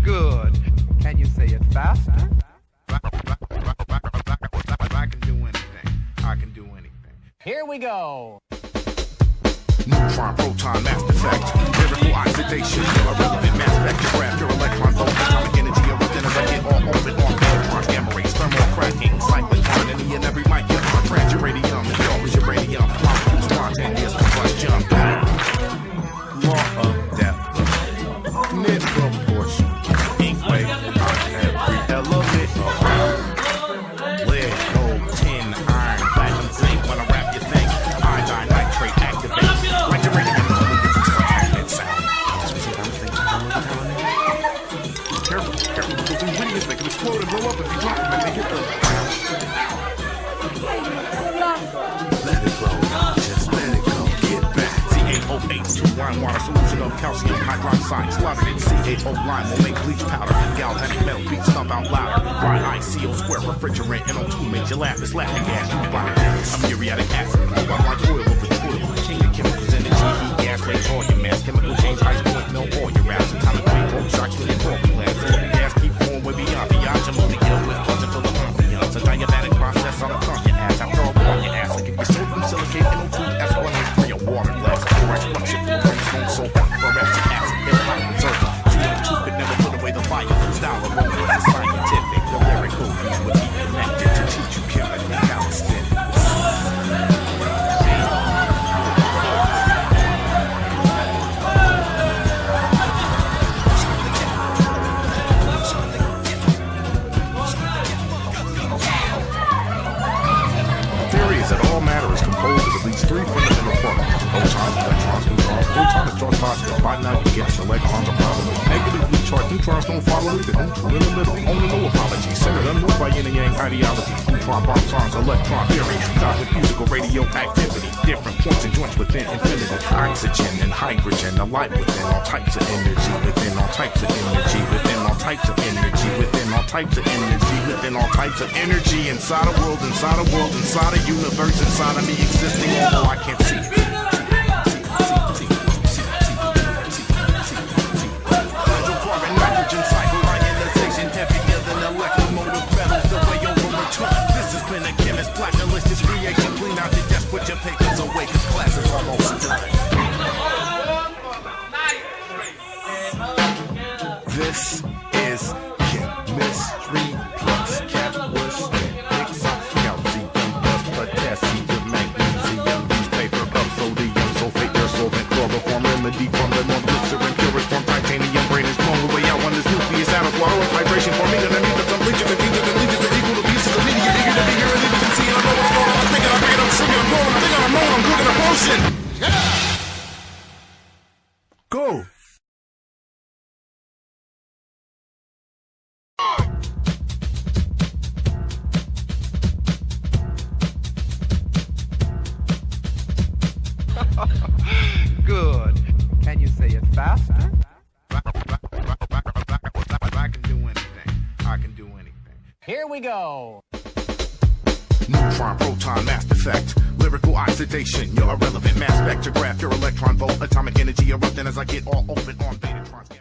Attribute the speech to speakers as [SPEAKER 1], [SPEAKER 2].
[SPEAKER 1] Good. Can you say it faster? I can do anything. I can do anything.
[SPEAKER 2] Here we go.
[SPEAKER 3] Neutron, proton, mass effect, lyrical oxidation, irrelevant mass spectrograph, your electron volt, atomic energy, erupting as I get all open on electrons, gamma rays, thermal cracking, cyclotron, any and every mic, yeah, trans uranium, and always uranium, spontaneous combustion, law of depth, net proportion, ink wave, every element around, lead, gold, tin, iron, platinum, zinc, when I rap you think, iodine, nitrate, activate. Careful, because these radios they can explode and blow up if you drop them and they hit the Let it go, just let it go, get back. CaO2 wine water solution of calcium hydroxide slaughtered in CaO lime will make bleach powder. Galvanic metal beats stump out louder. Dry ice, CO square refrigerant, NO2 makes you laugh. It's laughing gas, a muriatic acid, like oil over toil. King of chemicals, energy, heat, gas, rays, all your mass. Chemical change, ice point, melt all your raps. Atomic weight, bolt shocks, when you talk glass. Gas keep going way beyond the optimal. Ill with pleasant full of ambiance. A diabetic process on a pump your ass. After all, on your ass. Like if you sodium silicate, NO2, S1H3, a water glass. Right, punch it, brimstone, sulfur, fluorescent acid, hip-hop, conservative. CO2 could never put away the fire. Style of moment is scientific. The lyrical use would be connected to teach you chemical calisthenics. All matter is composed of at least three fundamental particles: protons, electrons, neutrons. Proton is charged positive. By now you guess electrons are positive. Negatively charged neutrons don't follow either. Neutral in the middle. Only no apology. Centered unmoved by yin and yang ideology. Neutron bosons, electron theory. Cosmic musical radioactivity. Different points and joints within infinity. Oxygen and hydrogen. The light within all types of energy. Within all types of energy. Within all types of energy. Within all types of energy. Within all types of energy. Inside a world, inside a world, inside a universe. Inside of me existing, although I can't see it. Hydrocarbon, nitrogen cycle, ionization, heavier than electromotive metals, the way over return. This has been a chemist, black delicious creation. Clean out your desk, put your papers away, cause class is almost done. This is chemistry plus catalyst. Remedy from the non-glycerin, purest from titanium. Brain is blown away out when this nucleus out of water. Vibration forming underneath of some bleachers and teachers and legions are equal to pieces of media. Eager to be here and even see. I know what's going on. I'm thinking I'm making up sugar. I'm rolling. I'm thinking I'm rolling. I'm cooking a potion. Yeah. Go.
[SPEAKER 1] Good. Can you say it faster? I can do anything. I can do anything.
[SPEAKER 2] Here we go.
[SPEAKER 3] Neutron, proton, mass effect, lyrical oxidation, your irrelevant mass spectrograph, your electron volt, atomic energy erupting as I get all open on Betatrons.